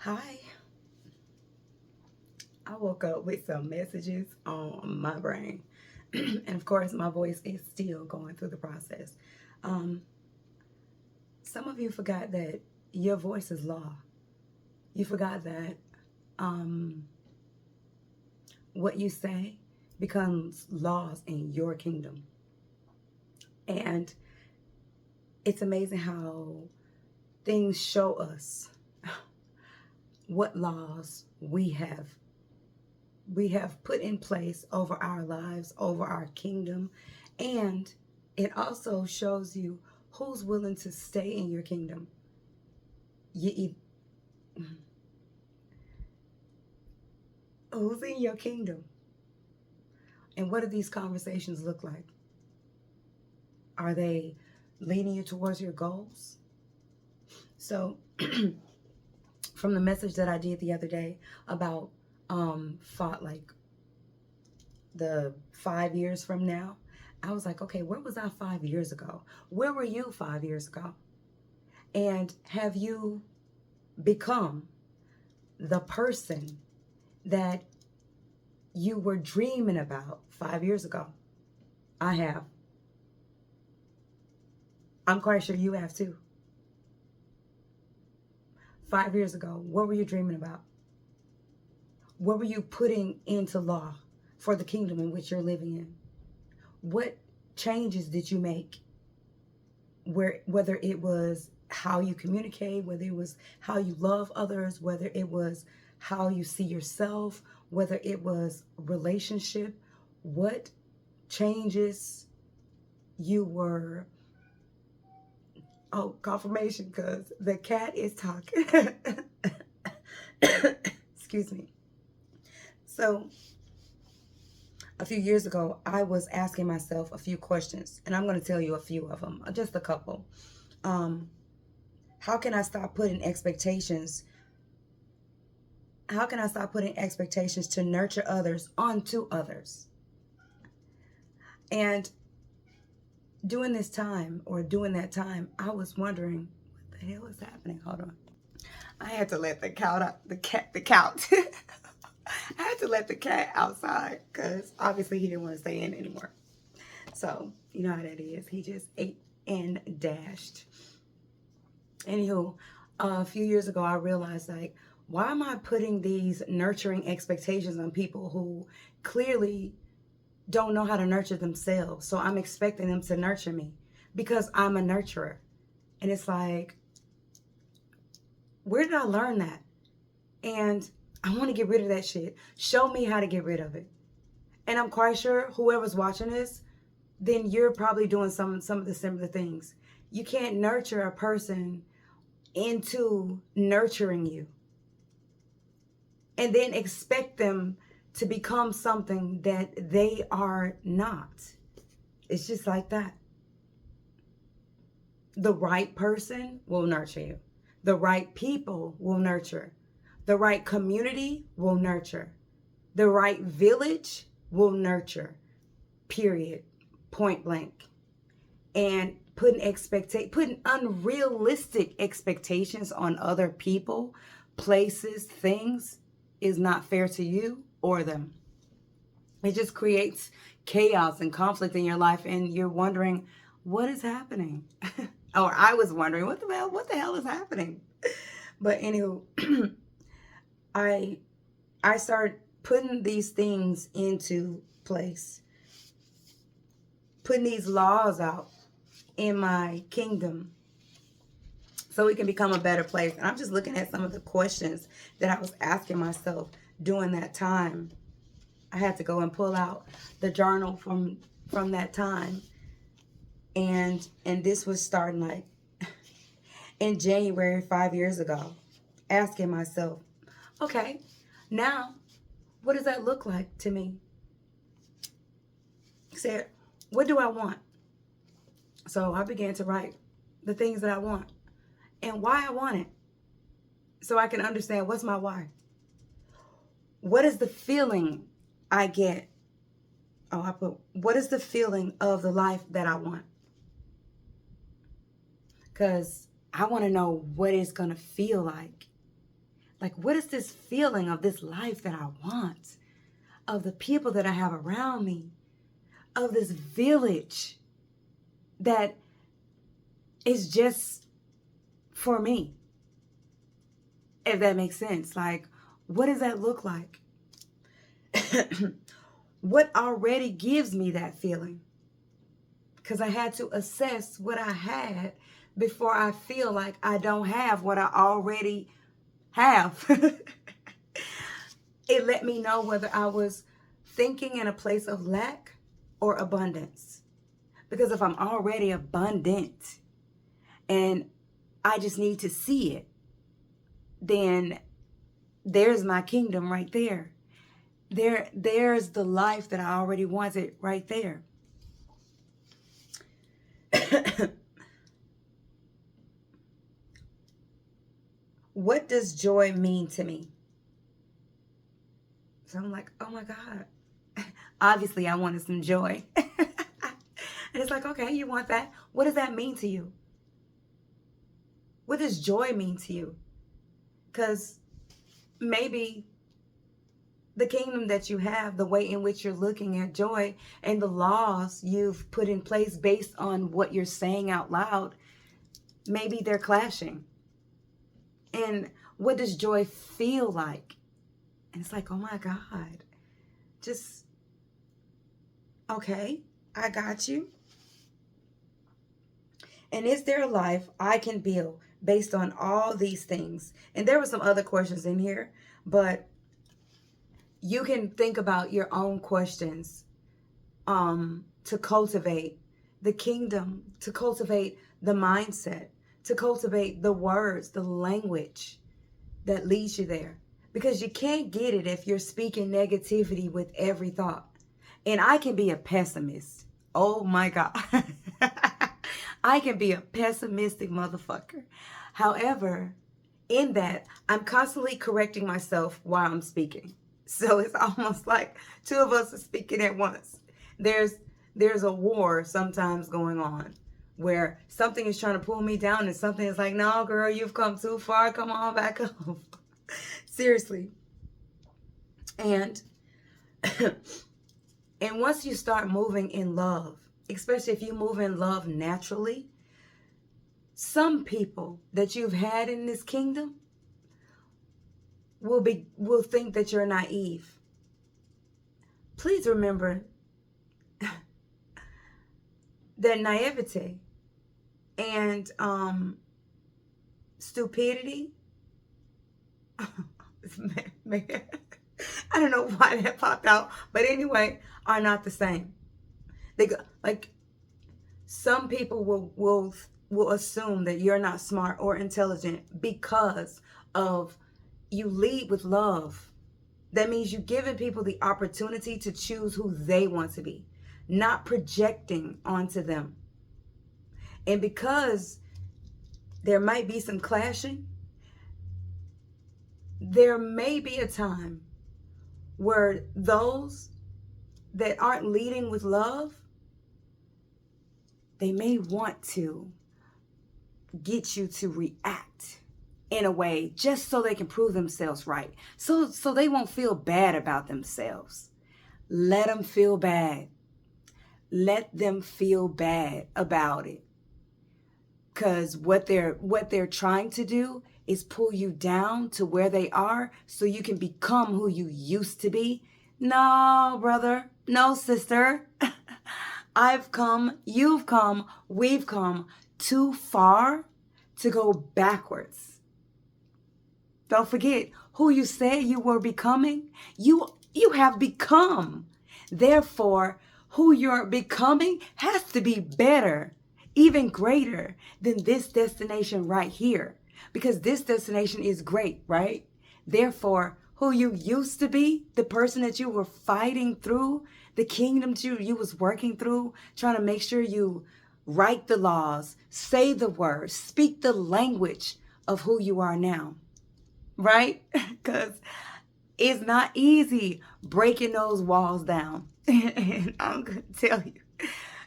Hi, I woke up with some messages on my brain. And of course, my voice is still going through the process. Um, some of you forgot that your voice is law. You forgot that um, what you say becomes laws in your kingdom. And it's amazing how things show us what laws we have put in place over our lives, over our kingdom, and it also shows you who's willing to stay in your kingdom. You, who's in your kingdom, and what do these conversations look like? Are they leading you towards your goals? So, from the message that I did the other day about fought like the 5 years from now, I was like, okay, where was I 5 years ago? Where were you 5 years ago? And have you become the person that you were dreaming about 5 years ago? I have. I'm quite sure you have too. 5 years ago, what were you dreaming about? What were you putting into law for the kingdom in which you're living in? What changes did you make? Whether it was how you communicate, whether it was how you love others, whether it was how you see yourself, whether it was relationship, what changes you were. Oh, confirmation, because the cat is talking. Excuse me. So a few years ago, I was asking myself a few questions, and I'm going to tell you a few of them, just a couple. um how can I stop putting expectations how can I stop putting expectations to nurture others onto others? And during that time, I was wondering, what the hell is happening? Hold on. I had to let the cat out, the cat. I had to let the cat outside because obviously he didn't want to stay in anymore. So, you know how that is. He just ate and dashed. Anywho, a few years ago, I realized, like, why am I putting these nurturing expectations on people who clearly don't know how to nurture themselves? So I'm expecting them to nurture me because I'm a nurturer. And it's like, where did I learn that? And I want to get rid of that shit. Show me how to get rid of it. And I'm quite sure whoever's watching this, then you're probably doing some of the similar things. You can't nurture a person into nurturing you and then expect them to become something that they are not. It's just like that. The right person will nurture you. The right people will nurture. The right community will nurture. The right village will nurture. Period. Point blank. And putting unrealistic expectations on other people, places, things is not fair to you or them. It just creates chaos and conflict in your life, and you're wondering what is happening. Or I was wondering what the hell is happening. But anyway, I I started putting these things into place, putting these laws out in my kingdom so it can become a better place. And I'm just looking at some of the questions that I was asking myself during that time. I had to go and pull out the journal from that time. And this was starting like in January 5 years ago, asking myself, okay, now what does that look like to me? I said, what do I want? So I began to write the things that I want and why I want it, so I can understand what's my why. What is the feeling I get? Oh, I put, what is the feeling of the life that I want? Because I want to know what it's going to feel like. Like, what is this feeling of this life that I want? Of the people that I have around me? Of this village that is just for me? If that makes sense. Like, what does that look like? What already gives me that feeling? Because I had to assess what I had before I feel like I don't have what I already have. It let me know whether I was thinking in a place of lack or abundance. Because if I'm already abundant and I just need to see it, then there's my kingdom right there. There's the life that I already wanted right there. What does joy mean to me? So I'm like, oh my God. Obviously, I wanted some joy. And it's like, okay, you want that? What does that mean to you? What does joy mean to you? Because maybe the kingdom that you have, the way in which you're looking at joy, and the laws you've put in place based on what you're saying out loud, maybe they're clashing. And what does joy feel like? And it's like, oh my God, just, okay, I got you. And is there a life I can build based on all these things? And there were some other questions in here, but you can think about your own questions to cultivate the kingdom, to cultivate the mindset, to cultivate the words, the language that leads you there. Because you can't get it if you're speaking negativity with every thought. And I can be a pessimist. Oh my God. I can be a pessimistic motherfucker. However, in that, I'm constantly correcting myself while I'm speaking. So it's almost like two of us are speaking at once. There's a war sometimes going on where something is trying to pull me down and something is like, no, girl, you've come too far. Come on back up. Seriously. And and once you start moving in love, especially if you move in love naturally, some people that you've had in this kingdom will think that you're naive. Please remember that naivety and stupidity, I don't know why that popped out, but anyway, are not the same. Like, some people will assume that you're not smart or intelligent because of you lead with love. That means you're giving people the opportunity to choose who they want to be, not projecting onto them. And because there might be some clashing, there may be a time where those that aren't leading with love, they may want to get you to react in a way just so they can prove themselves right. So they won't feel bad about themselves. Let them feel bad. Let them feel bad about it. Because what they're trying to do is pull you down to where they are so you can become who you used to be. No, brother. No, sister. I've come, you've come, we've come too far to go backwards. Don't forget who you said you were becoming. You have become. Therefore, who you're becoming has to be better, even greater than this destination right here. Because this destination is great, right? Therefore, who you used to be, the person that you were fighting through, the kingdom you was working through, trying to make sure you write the laws, say the words, speak the language of who you are now, right? Because it's not easy breaking those walls down. And I'm going to tell you,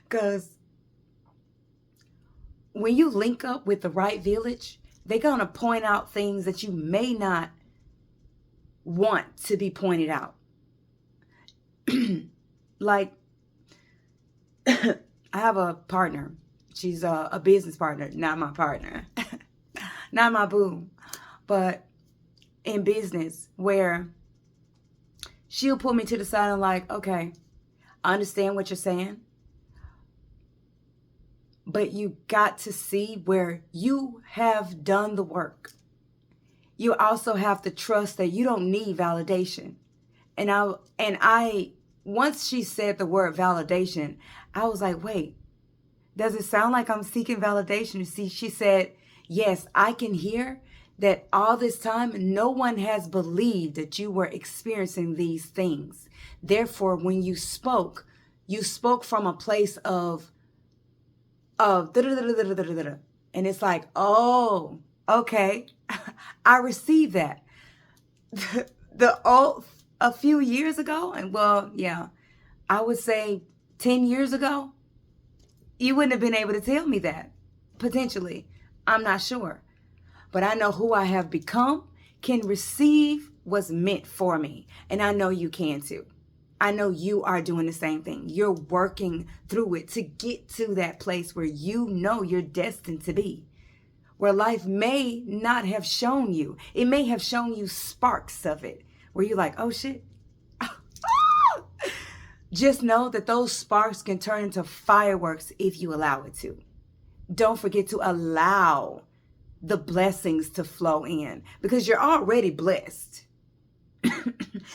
because when you link up with the right village, they're going to point out things that you may not want to be pointed out. Like, I have a partner. She's a business partner, not my partner, not my boo, but in business, where she'll pull me to the side and like, okay, I understand what you're saying, but you got to see where you have done the work. You also have to trust that you don't need validation. And I once she said the word validation, I was like, wait, does it sound like I'm seeking validation? See, she said, yes, I can hear that all this time, no one has believed that you were experiencing these things. Therefore, when you spoke from a place of da-da-da-da-da-da-da-da. And it's like, oh, okay, I received that. A few years ago, and well, yeah, I would say 10 years ago, you wouldn't have been able to tell me that. Potentially. I'm not sure. But I know who I have become can receive what's meant for me. And I know you can too. I know you are doing the same thing. You're working through it to get to that place where you know you're destined to be. Where life may not have shown you. It may have shown you sparks of it. Where you're like, oh shit. Just know that those sparks can turn into fireworks if you allow it to. Don't forget to allow the blessings to flow in, because you're already blessed.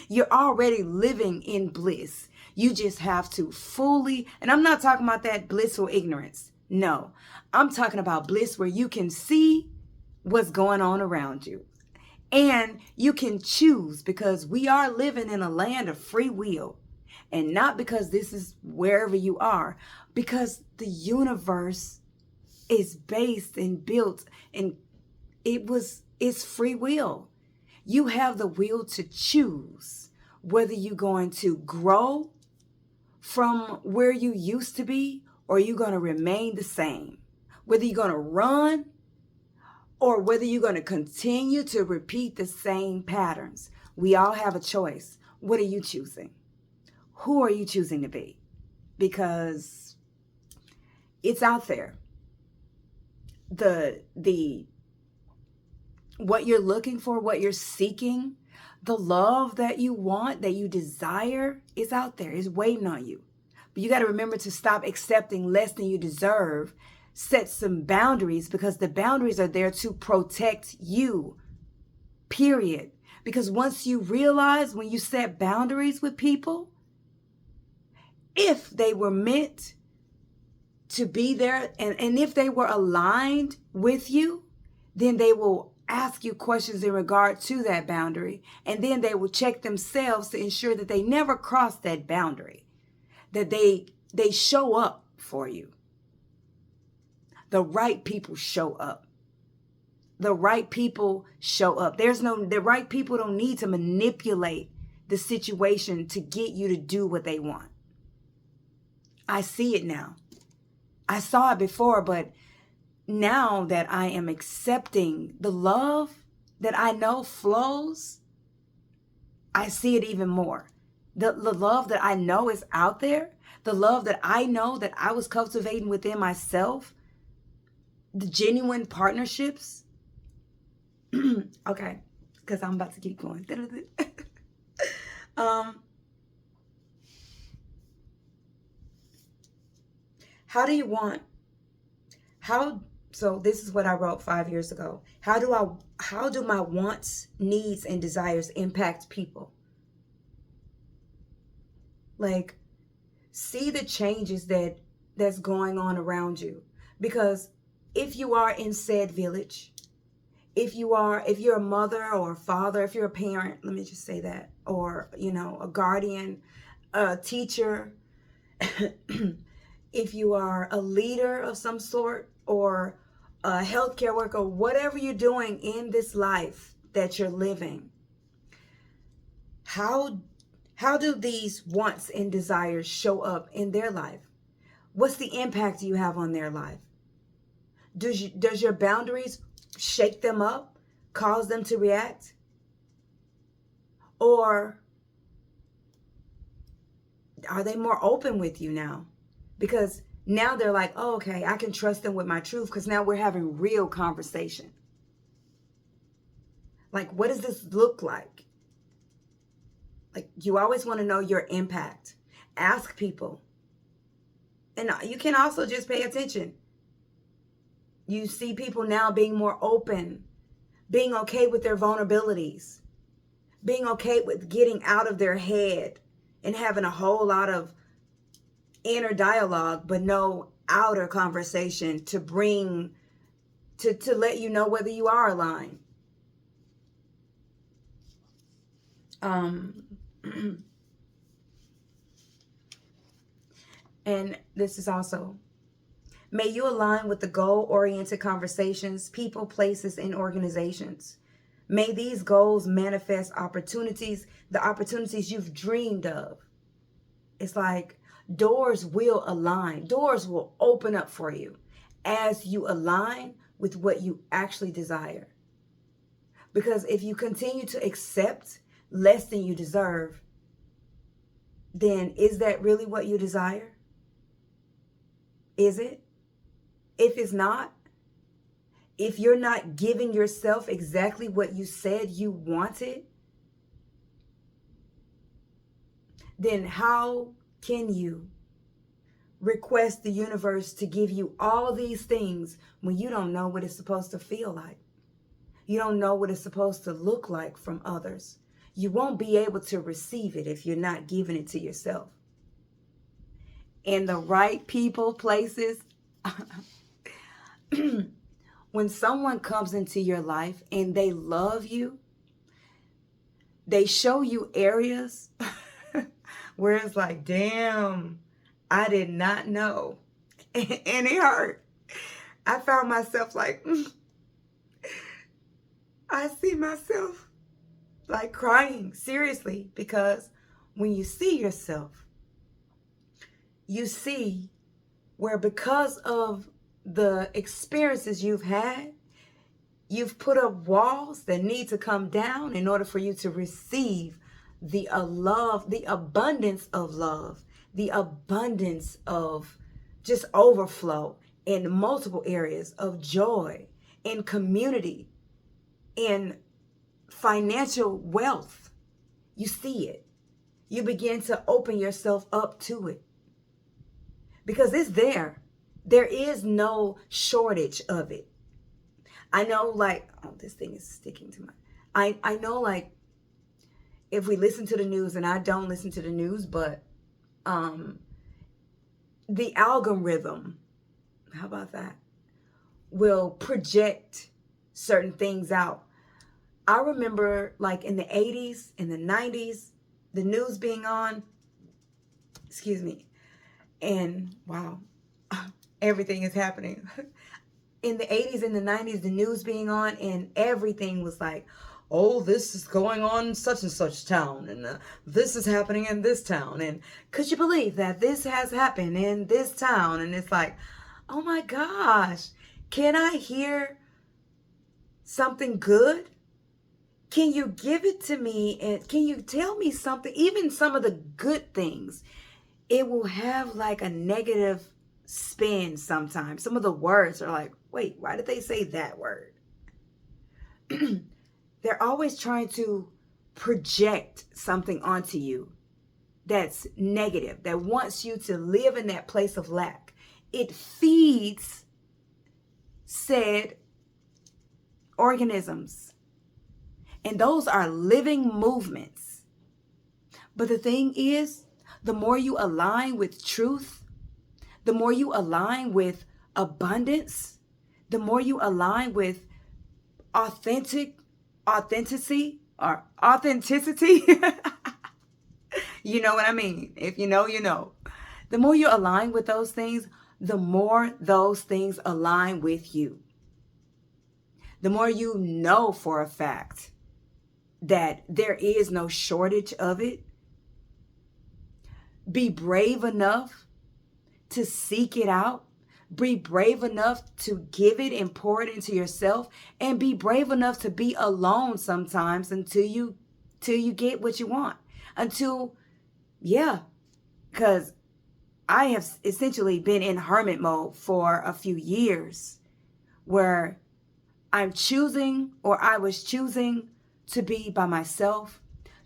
You're already living in bliss. You just have to fully, and I'm not talking about that blissful ignorance. No, I'm talking about bliss where you can see what's going on around you. And you can choose, because we are living in a land of free will. And not because this is wherever you are, because the universe is based and built, and it's free will. You have the will to choose whether you're going to grow from where you used to be, or you're going to remain the same. Whether you're going to run, or whether you're going to continue to repeat the same patterns. We all have a choice. What are you choosing? Who are you choosing to be? Because it's out there. What you're looking for, what you're seeking, the love that you want, that you desire, is out there. It's waiting on you. But you got to remember to stop accepting less than you deserve. Set some boundaries, because the boundaries are there to protect you, period. Because once you realize, when you set boundaries with people, if they were meant to be there, and if they were aligned with you, then they will ask you questions in regard to that boundary. And then they will check themselves to ensure that they never cross that boundary, that they show up for you. The right people show up. The right people show up. The right people don't need to manipulate the situation to get you to do what they want. I see it now. I saw it before, but now that I am accepting the love that I know flows, I see it even more. The love that I know is out there, the love that I know that I was cultivating within myself, the genuine partnerships. Okay, because I'm about to keep going. So this is what I wrote 5 years ago. How do my wants, needs, and desires impact people? Like, see the changes that's going on around you. Because if you are in said village, if you're a mother or a father, if you're a parent, let me just say that, or, a guardian, a teacher, if you are a leader of some sort, or a healthcare worker, whatever you're doing in this life that you're living, how do these wants and desires show up in their life? What's the impact you have on their life? Does your boundaries shake them up, cause them to react? Or are they more open with you now? Because now they're like, oh, okay, I can trust them with my truth because now we're having real conversation. Like, what does this look like? Like, you always want to know your impact. Ask people. And you can also just pay attention. You see people now being more open, being okay with their vulnerabilities, being okay with getting out of their head and having a whole lot of inner dialogue, but no outer conversation to bring, to let you know whether you are aligned. And this is also, may you align with the goal-oriented conversations, people, places, and organizations. May these goals manifest opportunities, the opportunities you've dreamed of. It's like doors will align. Doors will open up for you as you align with what you actually desire. Because if you continue to accept less than you deserve, then is that really what you desire? Is it? If it's not, if you're not giving yourself exactly what you said you wanted, then how can you request the universe to give you all these things when you don't know what it's supposed to feel like? You don't know what it's supposed to look like from others. You won't be able to receive it if you're not giving it to yourself. And the right people, places, when someone comes into your life and they love you, they show you areas where it's like, damn, I did not know. And it hurt. I found myself like, I see myself like crying, seriously, because when you see yourself, you see where because of the experiences you've had, you've put up walls that need to come down in order for you to receive the love, the abundance of love, the abundance of just overflow in multiple areas of joy, in community, in financial wealth. You see it. You begin to open yourself up to it. Because it's there. There is no shortage of it. I know, like, oh, this thing is sticking to my... I know, like, if we listen to the news, and I don't listen to the news, but the algorithm, how about that, will project certain things out. I remember, like, in the 80s, in the 90s, the news being on, excuse me, and wow, everything is happening. In the 80s and the 90s, the news being on, and everything was like, oh, this is going on in such and such town, and this is happening in this town, and could you believe that this has happened in this town? And it's like, oh my gosh, can I hear something good? Can you give it to me, and can you tell me something, even some of the good things? It will have like a negative spin sometimes. Some of the words are like, wait, why did they say that word? They're always trying to project something onto you that's negative, that wants you to live in that place of lack. It feeds said organisms. And those are living movements. But the thing is, the more you align with truth, the more you align with abundance, the more you align with authenticity. You know what I mean? If you know, you know. The more you align with those things, the more those things align with you. The more you know for a fact that there is no shortage of it. Be brave enough to seek it out. Be brave enough to give it and pour it into yourself. And be brave enough to be alone sometimes until you till you get what you want. Until, yeah, because I have essentially been in hermit mode for a few years where I was choosing to be by myself,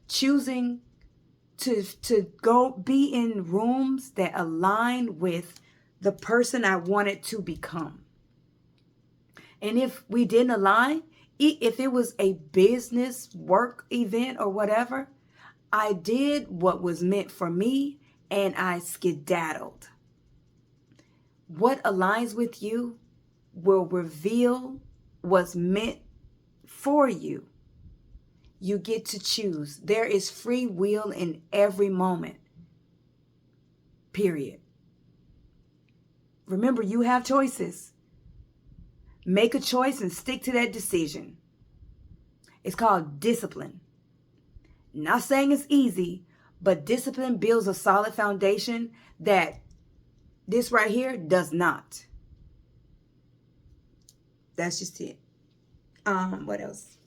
choosing to go be in rooms that align with the person I wanted to become. And if we didn't align, if it was a business work event or whatever, I did what was meant for me and I skedaddled. What aligns with you will reveal what's meant for you. You get to choose. There is free will in every moment. Period. Remember, you have choices. Make a choice and stick to that decision. It's called discipline. Not saying it's easy, but discipline builds a solid foundation that this right here does not. That's just it. What else?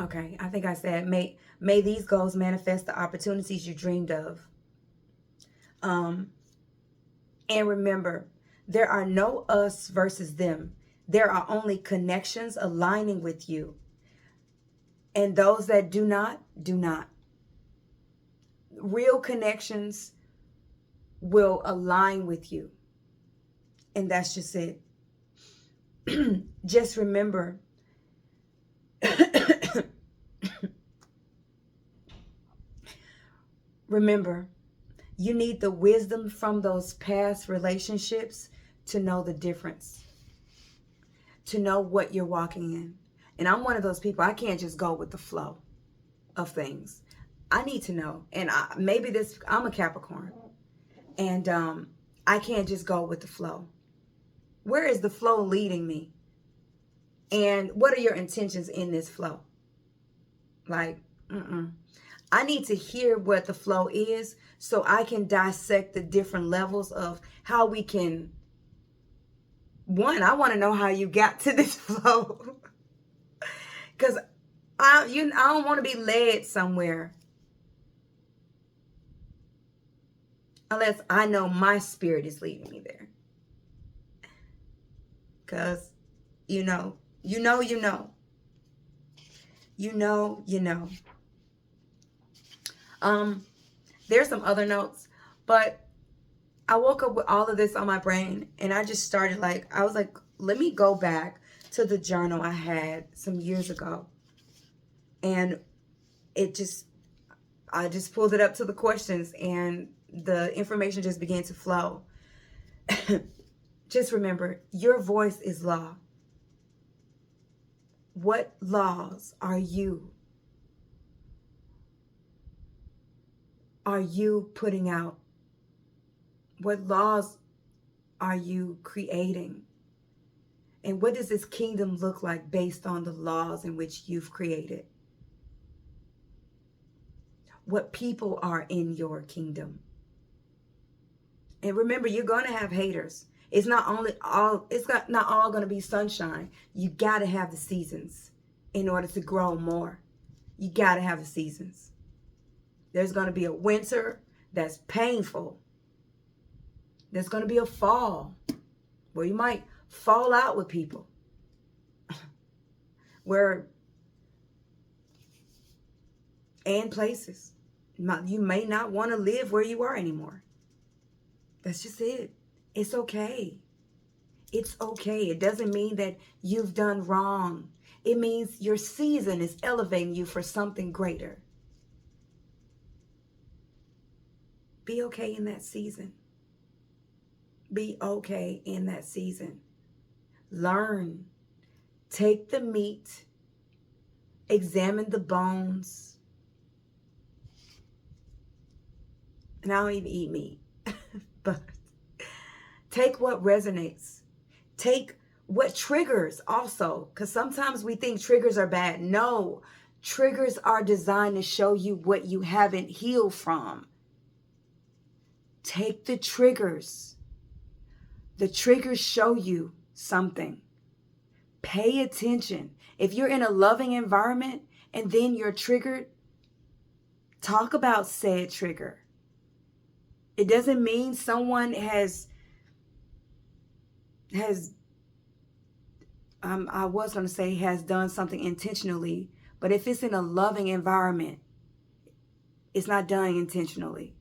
Okay, I think I said may these goals manifest the opportunities you dreamed of. And remember, there are no us versus them. There are only connections aligning with you. And those that do not, do not. Real connections will align with you. And that's just it. Just remember, remember, you need the wisdom from those past relationships to know the difference, to know what you're walking in. And I'm one of those people, I can't just go with the flow of things. I need to know. And I'm a Capricorn. And I can't just go with the flow. Where is the flow leading me? And what are your intentions in this flow? Like, I need to hear what the flow is so I can dissect the different levels of how we can. One, I want to know how you got to this flow. Because I don't want to be led somewhere unless I know my spirit is leading me there. Because, you know. There's some other notes, but I woke up with all of this on my brain and I just started I was like, let me go back to the journal I had some years ago. And I just pulled it up to the questions and the information just began to flow. Just remember, your voice is law. What laws are you putting out? What laws are you creating? And what does this kingdom look like based on the laws in which you've created? What people are in your kingdom? And remember, you're going to have haters. It's not all going to be sunshine. You got to have the seasons in order to grow more. You got to have the seasons. There's going to be a winter that's painful. There's going to be a fall where you might fall out with people. And places. You may not want to live where you are anymore. That's just it. It's okay. It's okay. It doesn't mean that you've done wrong. It means your season is elevating you for something greater. Be okay in that season. Be okay in that season. Learn. Take the meat. Examine the bones. And I don't even eat meat. But take what resonates. Take what triggers also. Because sometimes we think triggers are bad. No. Triggers are designed to show you what you haven't healed from. Take the triggers. The triggers show you something. pay attention. If you're in a loving environment and then you're triggered, talk about said trigger. It doesn't mean someone has I was going to say has done something intentionally, but if it's in a loving environment, it's not done intentionally.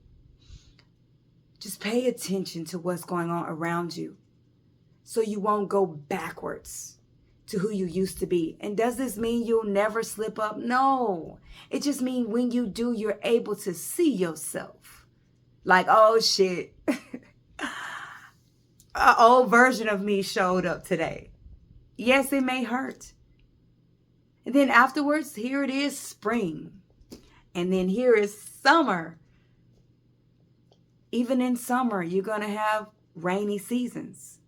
Just pay attention to what's going on around you so you won't go backwards to who you used to be. And does this mean you'll never slip up? No. It just means when you do, you're able to see yourself. Like, oh shit, an old version of me showed up today. Yes, it may hurt. And then afterwards, here it is, spring. And then here is summer. Even in summer, you're going to have rainy seasons.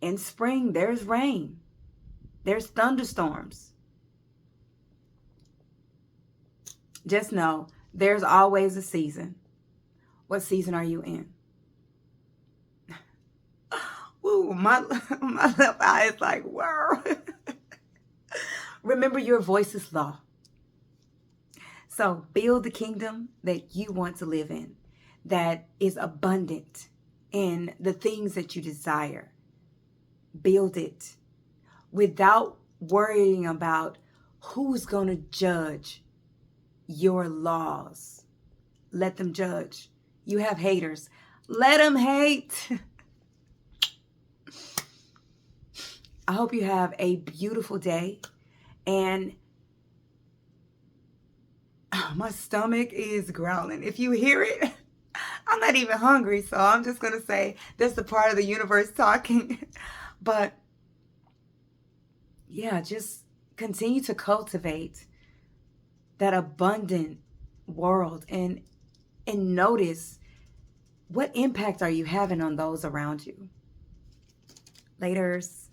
In spring, there's rain. There's thunderstorms. Just know, there's always a season. What season are you in? Ooh, my left eye is like, wow. Remember, your voice is law. So build the kingdom that you want to live in, that is abundant in the things that you desire. Build it without worrying about who's going to judge your laws. Let them judge. You have haters. Let them hate. I hope you have a beautiful day. And my stomach is growling. If you hear it, I'm not even hungry. So I'm just going to say that's the part of the universe talking. But yeah, just continue to cultivate that abundant world and notice what impact are you having on those around you. Laters.